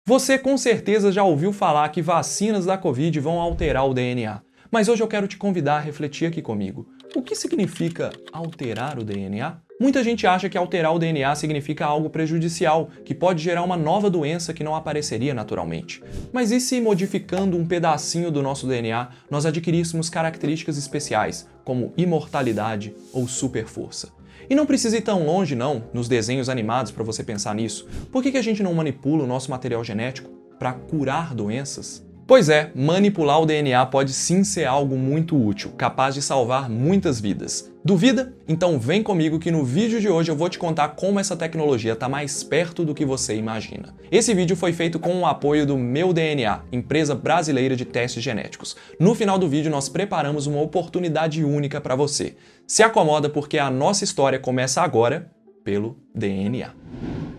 Você com certeza já ouviu falar que vacinas da Covid vão alterar o DNA. Mas hoje eu quero te convidar a refletir aqui comigo. O que significa alterar o DNA? Muita gente acha que alterar o DNA significa algo prejudicial, que pode gerar uma nova doença que não apareceria naturalmente. Mas e se modificando um pedacinho do nosso DNA, nós adquiríssemos características especiais, como imortalidade ou superforça? E não precisa ir tão longe não, nos desenhos animados para você pensar nisso. Por que a gente não manipula o nosso material genético para curar doenças? Pois é, manipular o DNA pode sim ser algo muito útil, capaz de salvar muitas vidas. Duvida? Então vem comigo que no vídeo de hoje eu vou te contar como essa tecnologia está mais perto do que você imagina. Esse vídeo foi feito com o apoio do Meu DNA, empresa brasileira de testes genéticos. No final do vídeo nós preparamos uma oportunidade única para você. Se acomoda porque a nossa história começa agora pelo DNA.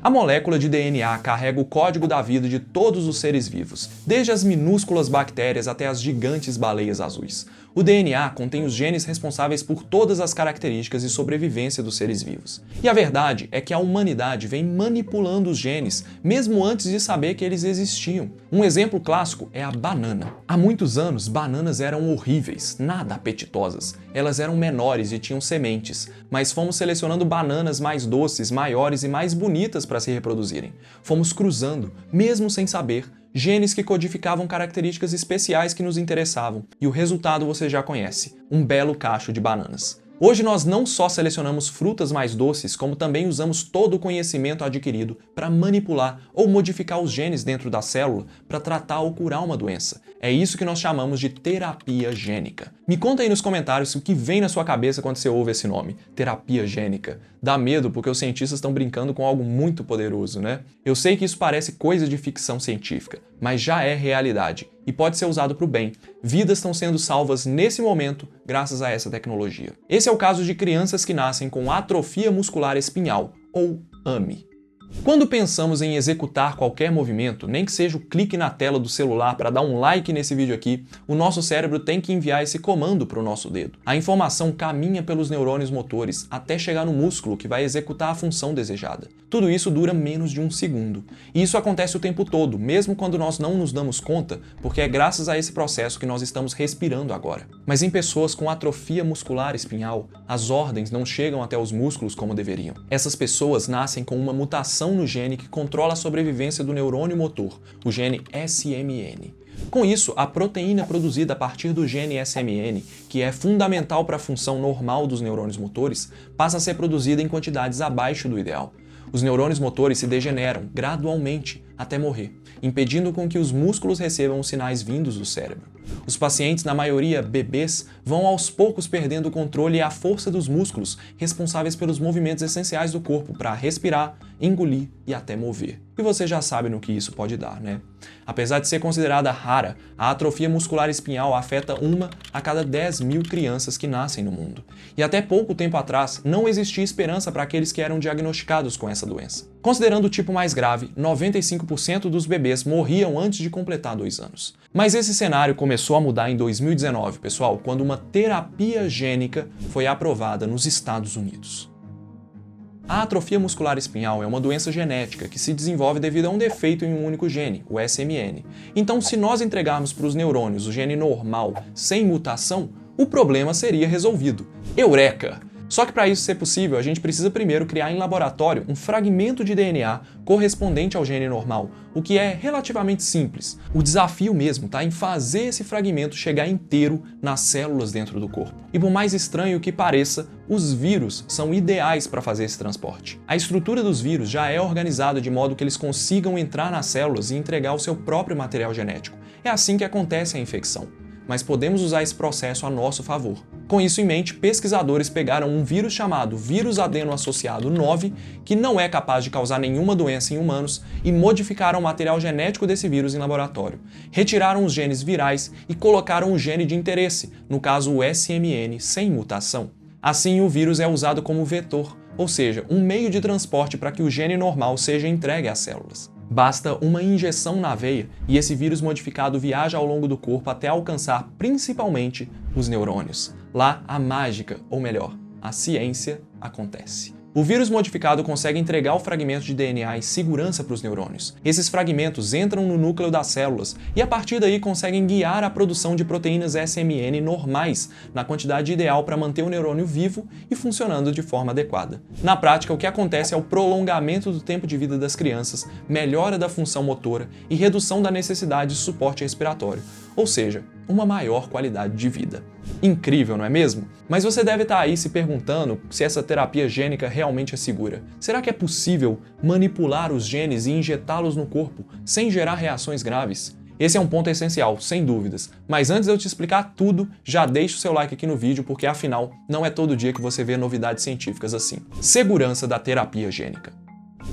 A molécula de DNA carrega o código da vida de todos os seres vivos, desde as minúsculas bactérias até as gigantes baleias azuis. O DNA contém os genes responsáveis por todas as características e sobrevivência dos seres vivos. E a verdade é que a humanidade vem manipulando os genes, mesmo antes de saber que eles existiam. Um exemplo clássico é a banana. Há muitos anos, bananas eram horríveis, nada apetitosas. Elas eram menores e tinham sementes, mas fomos selecionando bananas mais doces, maiores e mais bonitas para se reproduzirem. Fomos cruzando, mesmo sem saber, genes que codificavam características especiais que nos interessavam. E o resultado você já conhece, um belo cacho de bananas. Hoje nós não só selecionamos frutas mais doces, como também usamos todo o conhecimento adquirido para manipular ou modificar os genes dentro da célula para tratar ou curar uma doença. É isso que nós chamamos de terapia gênica. Me conta aí nos comentários o que vem na sua cabeça quando você ouve esse nome, terapia gênica. Dá medo porque os cientistas estão brincando com algo muito poderoso, né? Eu sei que isso parece coisa de ficção científica, mas já é realidade e pode ser usado para o bem. Vidas estão sendo salvas nesse momento graças a essa tecnologia. Esse é o caso de crianças que nascem com atrofia muscular espinhal, ou AME. Quando pensamos em executar qualquer movimento, nem que seja o clique na tela do celular para dar um like nesse vídeo aqui, o nosso cérebro tem que enviar esse comando para o nosso dedo. A informação caminha pelos neurônios motores até chegar no músculo que vai executar a função desejada. Tudo isso dura menos de um segundo. E isso acontece o tempo todo, mesmo quando nós não nos damos conta, porque é graças a esse processo que nós estamos respirando agora. Mas em pessoas com atrofia muscular espinhal, as ordens não chegam até os músculos como deveriam. Essas pessoas nascem com uma mutação no gene que controla a sobrevivência do neurônio motor, o gene SMN. Com isso, a proteína produzida a partir do gene SMN, que é fundamental para a função normal dos neurônios motores, passa a ser produzida em quantidades abaixo do ideal. Os neurônios motores se degeneram gradualmente até morrer, impedindo com que os músculos recebam os sinais vindos do cérebro. Os pacientes, na maioria bebês, vão aos poucos perdendo o controle e a força dos músculos responsáveis pelos movimentos essenciais do corpo para respirar, engolir e até mover. E você já sabe no que isso pode dar, né? Apesar de ser considerada rara, a atrofia muscular espinhal afeta 1 a cada 10.000 crianças que nascem no mundo. E até pouco tempo atrás, não existia esperança para aqueles que eram diagnosticados com essa doença. Considerando o tipo mais grave, 95% dos bebês morriam antes de completar 2 anos. Mas esse cenário começou a mudar em 2019, pessoal, quando uma terapia gênica foi aprovada nos Estados Unidos. A atrofia muscular espinhal é uma doença genética que se desenvolve devido a um defeito em um único gene, o SMN. Então, se nós entregarmos para os neurônios o gene normal sem mutação, o problema seria resolvido. Eureka! Só que para isso ser possível, a gente precisa primeiro criar em laboratório um fragmento de DNA correspondente ao gene normal, o que é relativamente simples. O desafio mesmo está em fazer esse fragmento chegar inteiro nas células dentro do corpo. E por mais estranho que pareça, os vírus são ideais para fazer esse transporte. A estrutura dos vírus já é organizada de modo que eles consigam entrar nas células e entregar o seu próprio material genético. É assim que acontece a infecção. Mas podemos usar esse processo a nosso favor. Com isso em mente, pesquisadores pegaram um vírus chamado vírus adeno-associado 9, que não é capaz de causar nenhuma doença em humanos, e modificaram o material genético desse vírus em laboratório. Retiraram os genes virais e colocaram o gene de interesse, no caso o SMN, sem mutação. Assim, o vírus é usado como vetor, ou seja, um meio de transporte para que o gene normal seja entregue às células. Basta uma injeção na veia e esse vírus modificado viaja ao longo do corpo até alcançar principalmente os neurônios. Lá a mágica, ou melhor, a ciência acontece. O vírus modificado consegue entregar o fragmento de DNA em segurança para os neurônios. Esses fragmentos entram no núcleo das células e a partir daí conseguem guiar a produção de proteínas SMN normais, na quantidade ideal para manter o neurônio vivo e funcionando de forma adequada. Na prática, o que acontece é o prolongamento do tempo de vida das crianças, melhora da função motora e redução da necessidade de suporte respiratório, ou seja, uma maior qualidade de vida. Incrível, não é mesmo? Mas você deve estar aí se perguntando se essa terapia gênica realmente é segura. Será que é possível manipular os genes e injetá-los no corpo sem gerar reações graves? Esse é um ponto essencial, sem dúvidas. Mas antes de eu te explicar tudo, já deixa o seu like aqui no vídeo, porque afinal, não é todo dia que você vê novidades científicas assim. Segurança da terapia gênica.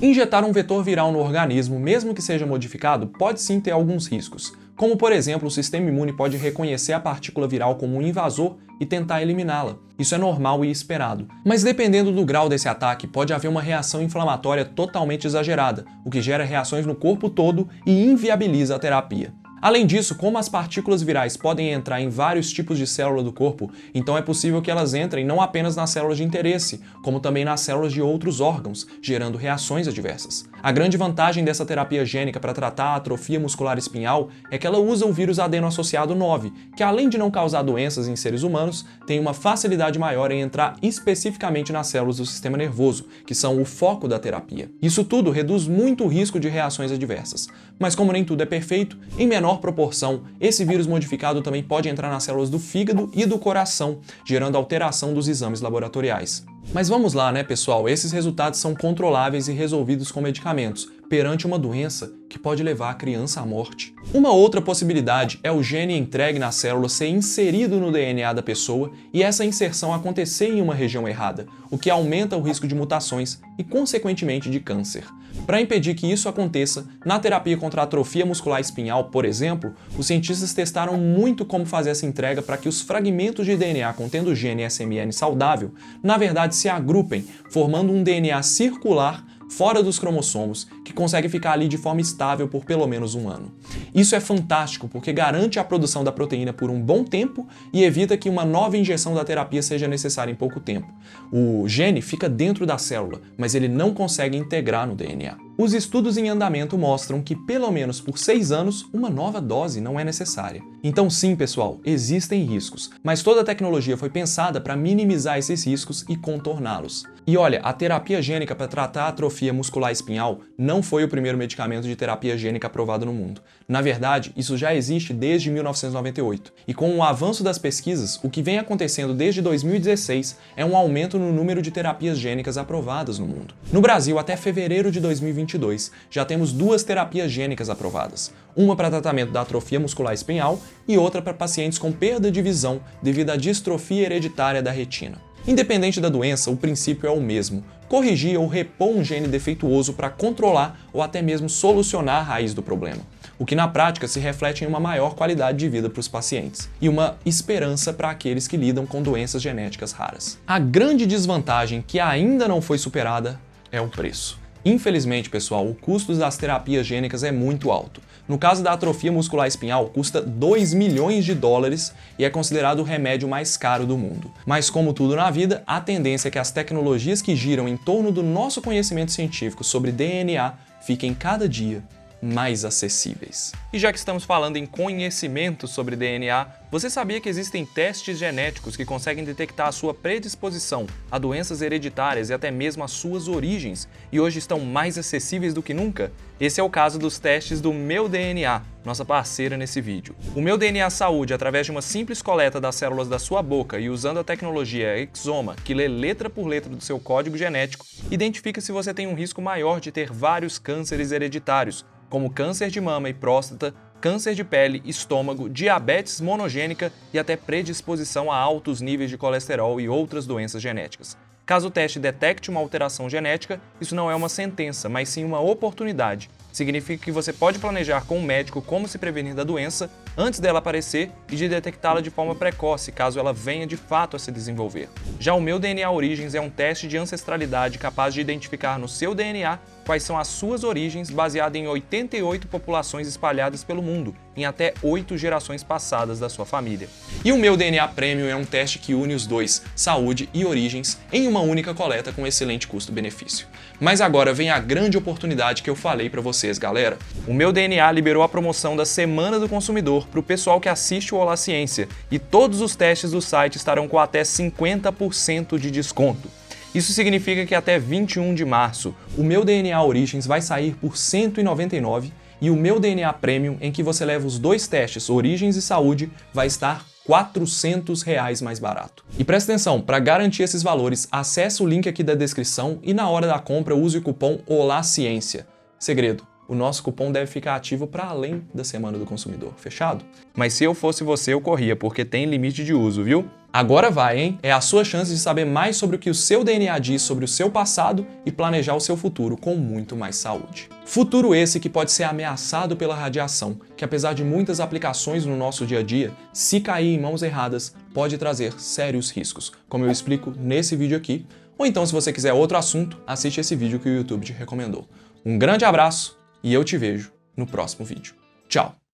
Injetar um vetor viral no organismo, mesmo que seja modificado, pode sim ter alguns riscos. Como, por exemplo, o sistema imune pode reconhecer a partícula viral como um invasor e tentar eliminá-la. Isso é normal e esperado. Mas dependendo do grau desse ataque, pode haver uma reação inflamatória totalmente exagerada, o que gera reações no corpo todo e inviabiliza a terapia. Além disso, como as partículas virais podem entrar em vários tipos de célula do corpo, então é possível que elas entrem não apenas nas células de interesse, como também nas células de outros órgãos, gerando reações adversas. A grande vantagem dessa terapia gênica para tratar a atrofia muscular espinhal é que ela usa o vírus adeno-associado 9, que além de não causar doenças em seres humanos, tem uma facilidade maior em entrar especificamente nas células do sistema nervoso, que são o foco da terapia. Isso tudo reduz muito o risco de reações adversas. Mas como nem tudo é perfeito, em menor proporção, esse vírus modificado também pode entrar nas células do fígado e do coração, gerando alteração dos exames laboratoriais. Mas vamos lá, né, pessoal? Esses resultados são controláveis e resolvidos com medicamentos, perante uma doença que pode levar a criança à morte. Uma outra possibilidade é o gene entregue na célula ser inserido no DNA da pessoa e essa inserção acontecer em uma região errada, o que aumenta o risco de mutações e, consequentemente, de câncer. Para impedir que isso aconteça, na terapia contra a atrofia muscular espinhal, por exemplo, os cientistas testaram muito como fazer essa entrega para que os fragmentos de DNA contendo o gene SMN saudável, na verdade, se agrupem, formando um DNA circular fora dos cromossomos, que consegue ficar ali de forma estável por pelo menos um ano. Isso é fantástico porque garante a produção da proteína por um bom tempo e evita que uma nova injeção da terapia seja necessária em pouco tempo. O gene fica dentro da célula, mas ele não consegue integrar no DNA. Os estudos em andamento mostram que, pelo menos por 6 anos, uma nova dose não é necessária. Então sim, pessoal, existem riscos, mas toda a tecnologia foi pensada para minimizar esses riscos e contorná-los. E olha, a terapia gênica para tratar a atrofia muscular espinhal não foi o primeiro medicamento de terapia gênica aprovado no mundo. Na verdade, isso já existe desde 1998. E com o avanço das pesquisas, o que vem acontecendo desde 2016 é um aumento no número de terapias gênicas aprovadas no mundo. No Brasil, até fevereiro de 2022, já temos 2 terapias gênicas aprovadas. Uma para tratamento da atrofia muscular espinhal e outra para pacientes com perda de visão devido à distrofia hereditária da retina. Independente da doença, o princípio é o mesmo: corrigir ou repor um gene defeituoso para controlar ou até mesmo solucionar a raiz do problema, o que na prática se reflete em uma maior qualidade de vida para os pacientes e uma esperança para aqueles que lidam com doenças genéticas raras. A grande desvantagem que ainda não foi superada é o preço. Infelizmente, pessoal, o custo das terapias gênicas é muito alto. No caso da atrofia muscular espinhal, custa 2 milhões de dólares e é considerado o remédio mais caro do mundo. Mas como tudo na vida, a tendência é que as tecnologias que giram em torno do nosso conhecimento científico sobre DNA fiquem cada dia mais acessíveis. E já que estamos falando em conhecimento sobre DNA, você sabia que existem testes genéticos que conseguem detectar a sua predisposição a doenças hereditárias e até mesmo as suas origens, e hoje estão mais acessíveis do que nunca? Esse é o caso dos testes do Meu DNA, nossa parceira nesse vídeo. O Meu DNA Saúde, através de uma simples coleta das células da sua boca e usando a tecnologia Exoma, que lê letra por letra do seu código genético, identifica se você tem um risco maior de ter vários cânceres hereditários, como câncer de mama e próstata, câncer de pele, estômago, diabetes monogênica e até predisposição a altos níveis de colesterol e outras doenças genéticas. Caso o teste detecte uma alteração genética, isso não é uma sentença, mas sim uma oportunidade. Significa que você pode planejar com o médico como se prevenir da doença antes dela aparecer e de detectá-la de forma precoce, caso ela venha de fato a se desenvolver. Já o Meu DNA Origins é um teste de ancestralidade capaz de identificar no seu DNA quais são as suas origens, baseado em 88 populações espalhadas pelo mundo, em até 8 gerações passadas da sua família. E o Meu DNA Premium é um teste que une os dois, saúde e origens, em uma única coleta com excelente custo-benefício. Mas agora vem a grande oportunidade que eu falei para vocês, galera. O Meu DNA liberou a promoção da Semana do Consumidor para o pessoal que assiste o Olá Ciência, e todos os testes do site estarão com até 50% de desconto. Isso significa que até 21 de março, o Meu DNA Origins vai sair por R$ 199 e o Meu DNA Premium, em que você leva os dois testes, Origens e Saúde, vai estar R$ 400 mais barato. E presta atenção, para garantir esses valores, acesse o link aqui da descrição e na hora da compra use o cupom OLÁCIência. Segredo, o nosso cupom deve ficar ativo para além da Semana do Consumidor, fechado? Mas se eu fosse você, eu corria, porque tem limite de uso, viu? Agora vai, hein? É a sua chance de saber mais sobre o que o seu DNA diz sobre o seu passado e planejar o seu futuro com muito mais saúde. Futuro esse que pode ser ameaçado pela radiação, que apesar de muitas aplicações no nosso dia a dia, se cair em mãos erradas, pode trazer sérios riscos, como eu explico nesse vídeo aqui, ou então se você quiser outro assunto, assiste esse vídeo que o YouTube te recomendou. Um grande abraço e eu te vejo no próximo vídeo. Tchau!